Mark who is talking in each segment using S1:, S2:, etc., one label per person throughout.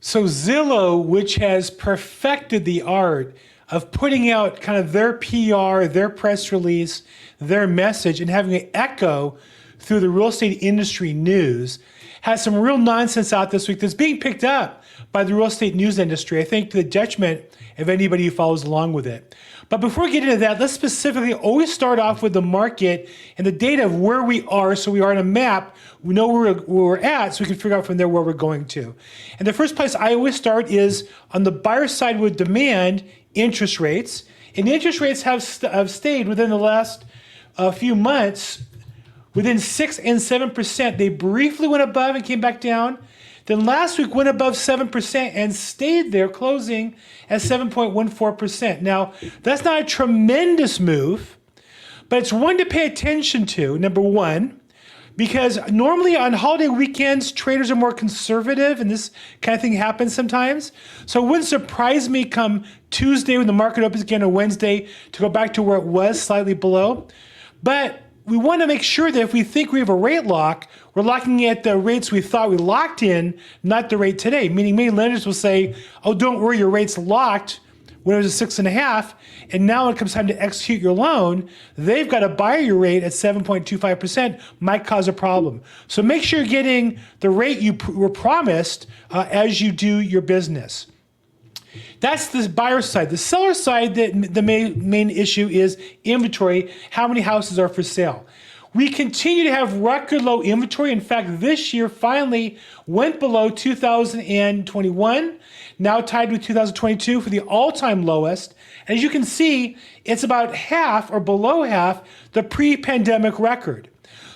S1: So Zillow, which has perfected the art of putting out kind of their PR, their press release, their message, and having it echo through the real estate industry news, has some real nonsense out this week that's being picked up by the real estate news industry, I think to the detriment of anybody who follows along with it. But before we get into that, let's specifically always start off with the market and the data of where we are, so we are on a map, we know where we're at, so we can figure out from there where we're going to. And the first place I always start is on the buyer side with demand, interest rates. And interest rates have stayed within the last few months within 6 and 7%. They briefly went above and came back down. Then last week went above 7% and stayed there, closing at 7.14%. Now, that's not a tremendous move, but it's one to pay attention to, number one, because normally on holiday weekends, traders are more conservative, and this kind of thing happens sometimes. So it wouldn't surprise me come Tuesday when the market opens again, or Wednesday, to go back to where it was, slightly below. But we want to make sure that if we think we have a rate lock, we're locking at the rates we thought we locked in, not the rate today. Meaning many lenders will say, oh, don't worry, your rate's locked when it was a 6.5, and now when it comes time to execute your loan, they've got to buy your rate at 7.25%, might cause a problem. So make sure you're getting the rate you were promised as you do your business. That's the buyer side. The seller side, the main issue is inventory. How many houses are for sale? We continue to have record low inventory. In fact, this year finally went below 2021, now tied with 2022 for the all-time lowest. As you can see, it's about half or below half the pre-pandemic record.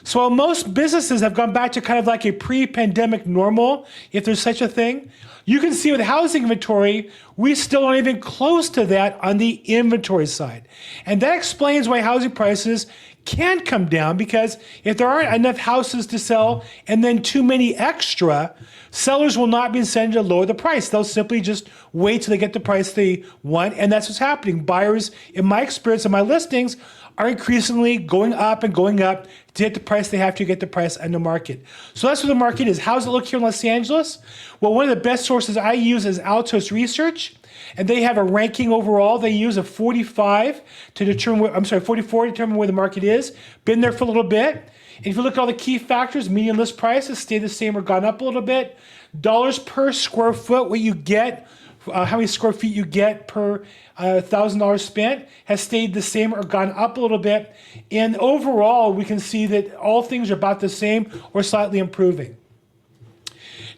S1: So while most businesses have gone back to kind of like a pre-pandemic normal, if there's such a thing, you can see with housing inventory, we still aren't even close to that on the inventory side. And that explains why housing prices can come down, because if there aren't enough houses to sell and then too many extra, sellers will not be incented to lower the price. They'll simply just wait till they get the price they want, and that's what's happening. Buyers, in my experience and my listings, are increasingly going up and going up to get the price they have to get the price on the market. So that's what the market is. How does it look here in Los Angeles? Well, one of the best sources I use is Altos Research, and they have a ranking overall. They use a 45 to determine, 44 to determine where the market is. Been there for a little bit. And if you look at all the key factors, median list prices stay the same or gone up a little bit. Dollars per square foot, what you get, how many square feet you get per $1,000 spent, has stayed the same or gone up a little bit. And overall, we can see that all things are about the same or slightly improving.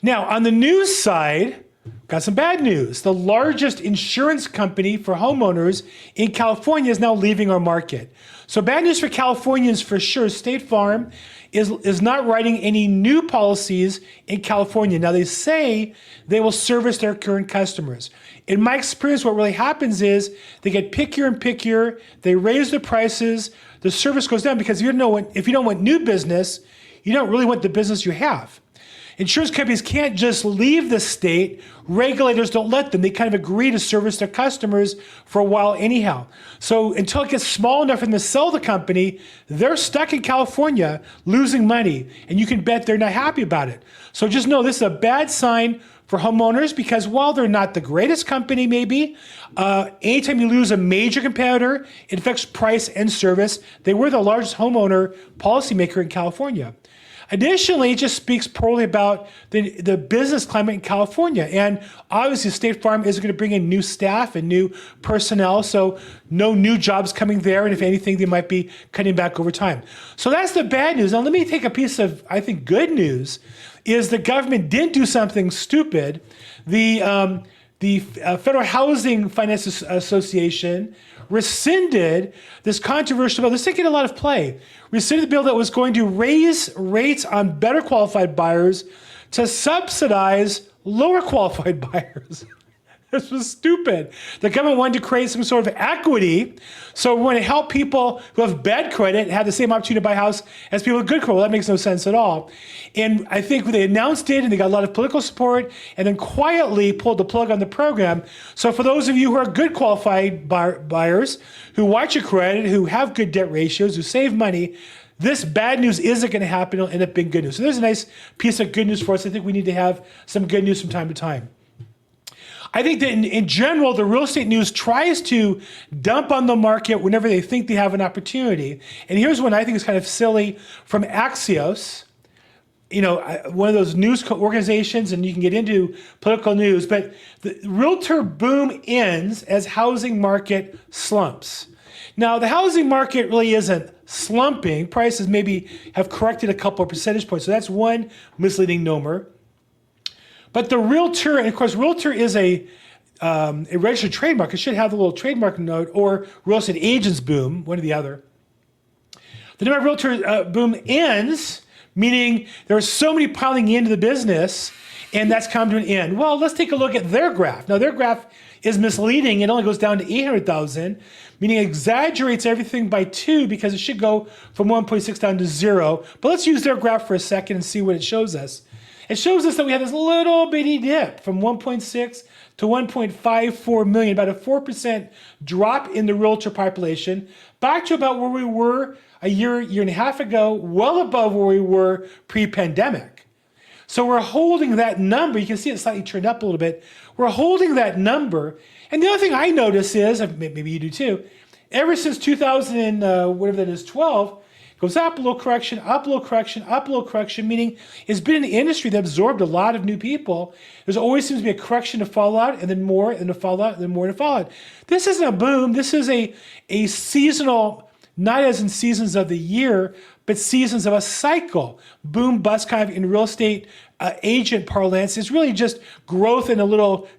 S1: Now, on the news side, got some bad news. The largest insurance company for homeowners in California is now leaving our market. So bad news for Californians for sure. State Farm is not writing any new policies in California. Now they say they will service their current customers. In my experience, what really happens is they get pickier and pickier. They raise the prices. The service goes down, because if you don't want new business, you don't really want the business you have. Insurance companies can't just leave the state. Regulators don't let them. They kind of agree to service their customers for a while anyhow. So until it gets small enough for them to sell the company, they're stuck in California losing money. And you can bet they're not happy about it. So just know this is a bad sign for homeowners, because while they're not the greatest company maybe, anytime you lose a major competitor, it affects price and service. They were the largest homeowner policymaker in California. Additionally, it just speaks poorly about the business climate in California. And obviously, State Farm isn't going to bring in new staff and new personnel, so no new jobs coming there. And if anything, they might be cutting back over time. So that's the bad news. Now, let me take a piece of, I think, good news, is the government did do something stupid. The Federal Housing Finance Association rescinded this controversial bill. This didn't get a lot of play. Rescinded the bill that was going to raise rates on better qualified buyers to subsidize lower qualified buyers. This was stupid. The government wanted to create some sort of equity, so we want to help people who have bad credit have the same opportunity to buy a house as people with good credit. Well, that makes no sense at all. And I think they announced it, and they got a lot of political support, and then quietly pulled the plug on the program. So for those of you who are good qualified buyers, who watch your credit, who have good debt ratios, who save money, this bad news isn't going to happen. It'll end up being good news. So there's a nice piece of good news for us. I think we need to have some good news from time to time. I think that in general, the real estate news tries to dump on the market whenever they think they have an opportunity. And here's one I think is kind of silly from Axios, one of those news organizations, and you can get into political news, but the realtor boom ends as housing market slumps. Now, the housing market really isn't slumping. Prices maybe have corrected a couple of percentage points. So that's one misleading number. But the realtor, and of course, realtor is a registered trademark. It should have the little trademark note, or real estate agents boom, one or the other. The number of realtor boom ends, meaning there are so many piling into the business, and that's come to an end. Well, let's take a look at their graph. Now, their graph is misleading. It only goes down to 800,000, meaning it exaggerates everything by 2 because it should go from 1.6 down to 0. But let's use their graph for a second and see what it shows us. It shows us that we had this little bitty dip from 1.6 to 1.54 million, about a 4% drop in the realtor population, back to about where we were a year and a half ago, well above where we were pre-pandemic. So we're holding that number. You can see it slightly turned up a little bit. We're holding that number. And the other thing I notice is, maybe you do too, ever since 12, goes up a little correction, up a little correction, up a little correction, meaning it's been an industry that absorbed a lot of new people. There's always seems to be a correction to fallout, and then more, and a fallout, and then more to fallout. This isn't a boom. This is a seasonal, not as in seasons of the year, but seasons of a cycle. Boom, bust kind of in real estate agent parlance is really just growth and a little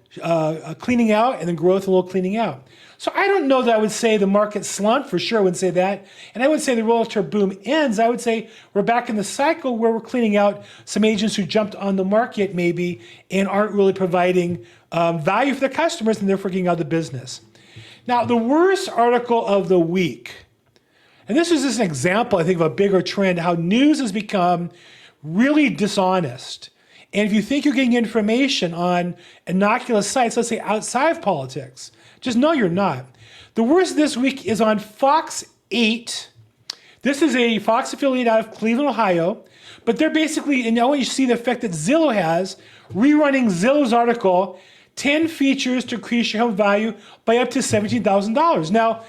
S1: cleaning out, and then growth and a little cleaning out. So I don't know that I would say the market slumped, for sure I wouldn't say that. And I would say the realtor boom ends. I would say we're back in the cycle where we're cleaning out some agents who jumped on the market maybe and aren't really providing value for their customers, and therefore getting out of the business. Now, the worst article of the week, and this is just an example, I think, of a bigger trend, how news has become really dishonest. And if you think you're getting information on innocuous sites, let's say outside of politics, just know you're not. The worst this week is on Fox 8. This is a Fox affiliate out of Cleveland, Ohio. But they're basically, and I want you to see the effect that Zillow has, rerunning Zillow's article, 10 features to increase your home value by up to $17,000. Now,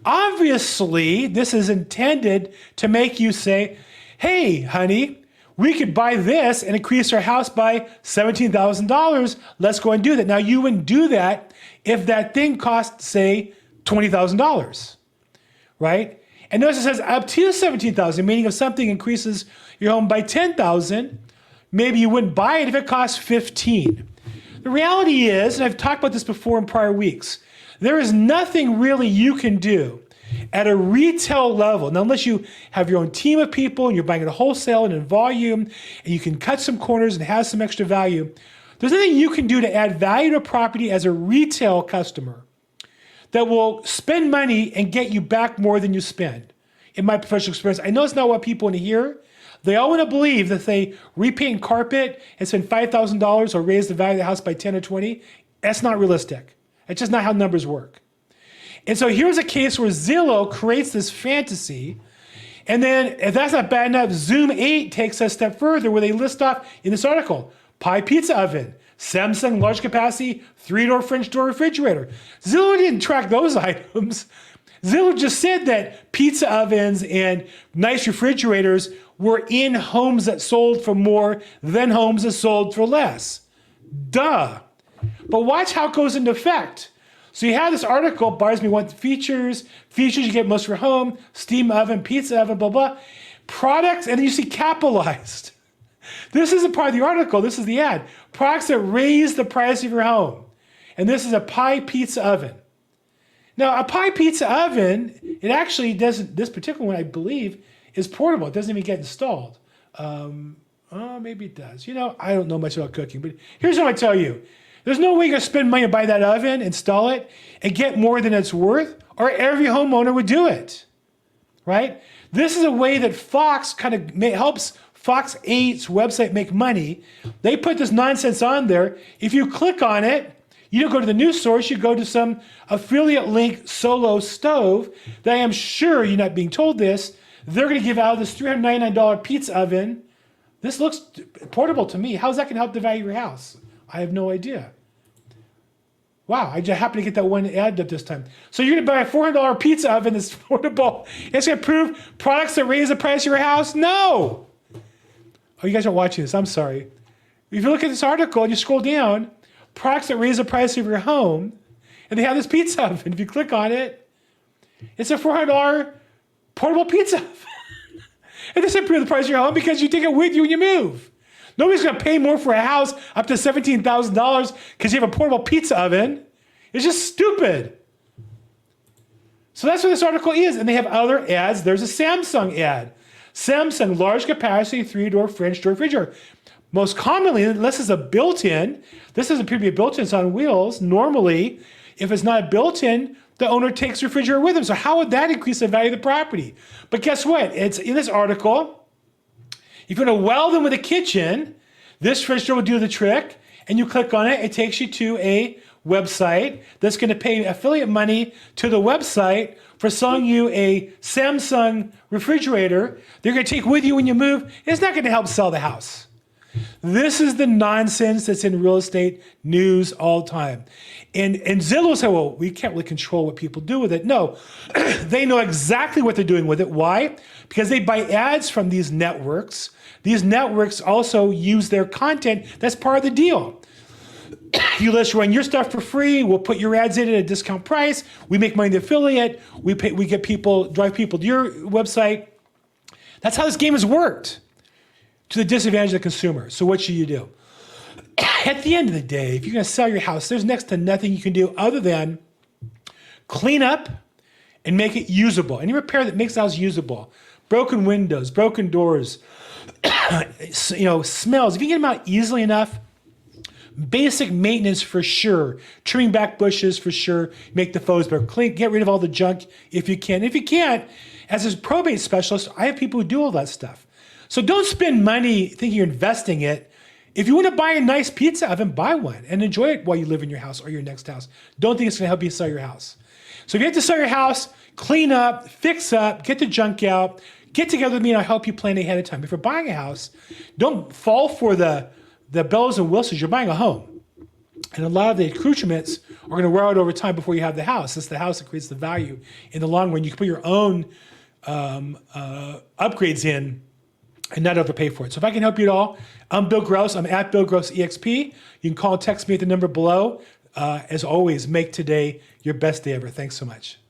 S1: obviously, this is intended to make you say, hey, honey, we could buy this and increase our house by $17,000. Let's go and do that. Now, you wouldn't do that if that thing cost, say, $20,000, right? And notice it says up to $17,000, meaning if something increases your home by $10,000, maybe you wouldn't buy it if it costs $15,000. The reality is, and I've talked about this before in prior weeks, there is nothing really you can do at a retail level. Now, unless you have your own team of people and you're buying it at wholesale and in volume, and you can cut some corners and have some extra value, there's nothing you can do to add value to a property as a retail customer that will spend money and get you back more than you spend. In my professional experience, I know it's not what people want to hear. They all want to believe that if they repaint carpet and spend $5,000 or raise the value of the house by 10 or 20, that's not realistic. That's just not how numbers work. And so here's a case where Zillow creates this fantasy, and then if that's not bad enough, Zoom 8 takes a step further where they list off in this article, pie pizza oven, Samsung large capacity, 3-door French door refrigerator. Zillow didn't track those items. Zillow just said that pizza ovens and nice refrigerators were in homes that sold for more than homes that sold for less. Duh. But watch how it goes into effect. So you have this article, buyers may want features you get most for home, steam oven, pizza oven, blah, blah. Products, and then you see capitalized. This isn't part of the article, this is the ad. Products that raise the price of your home. And this is a pie pizza oven. Now, a pie pizza oven, it actually doesn't, this particular one, I believe, is portable. It doesn't even get installed. Maybe it does. I don't know much about cooking, but here's what I tell you. There's no way you're going to spend money to buy that oven, install it, and get more than it's worth, or every homeowner would do it, right? This is a way that Fox kind of helps Fox 8's website make money. They put this nonsense on there. If you click on it, you don't go to the news source, you go to some affiliate link solo stove that I am sure you're not being told this. They're going to give out this $399 pizza oven. This looks portable to me. How's that going to help the value of your house? I have no idea. Wow, I just happened to get that one ad up this time. So you're going to buy a $400 pizza oven that's affordable. It's going to prove products that raise the price of your house? No. Oh, you guys aren't watching this. I'm sorry. If you look at this article and you scroll down, products that raise the price of your home, and they have this pizza oven. If you click on it, it's a $400 portable pizza oven. It doesn't improve the price of your home because you take it with you when you move. Nobody's going to pay more for a house up to $17,000 because you have a portable pizza oven. It's just stupid. So that's what this article is. And they have other ads. There's a Samsung ad. Samsung large capacity 3-door French door refrigerator. Most commonly, unless it's a built-in, this doesn't appear to be a built-in, it's on wheels. Normally, if it's not built-in, the owner takes the refrigerator with him. So how would that increase the value of the property? But guess what? It's in this article. If you want to weld them with a kitchen, this refrigerator will do the trick. And you click on it, it takes you to a website that's going to pay affiliate money to the website for selling you a Samsung refrigerator they're going to take with you when you move. It's not going to help sell the house. This is the nonsense that's in real estate news all the time. And Zillow said, well, we can't really control what people do with it. No, they know exactly what they're doing with it. Why? Because they buy ads from these networks. These networks also use their content. That's part of the deal. You let's run your stuff for free. We'll put your ads in at a discount price. We make money in the affiliate. We get people, drive people to your website. That's how this game has worked, to the disadvantage of the consumer. So what should you do? At the end of the day, if you're going to sell your house, there's next to nothing you can do other than clean up and make it usable. Any repair that makes the house usable. Broken windows, broken doors, smells. If you get them out easily enough, basic maintenance for sure. Trimming back bushes for sure. Make the photos better. Clean, get rid of all the junk if you can. If you can't, as a probate specialist, I have people who do all that stuff. So don't spend money thinking you're investing it. If you want to buy a nice pizza oven, buy one and enjoy it while you live in your house or your next house. Don't think it's going to help you sell your house. So if you have to sell your house, clean up, fix up, get the junk out, get together with me and I'll help you plan ahead of time. If you're buying a house, don't fall for the bells and whistles. You're buying a home. And a lot of the accoutrements are going to wear out over time before you have the house. It's the house that creates the value in the long run. You can put your own upgrades in and not overpay for it. So if I can help you at all, I'm Bill Gross. I'm at Bill Gross EXP. You can call and text me at the number below. As always, make today your best day ever. Thanks so much.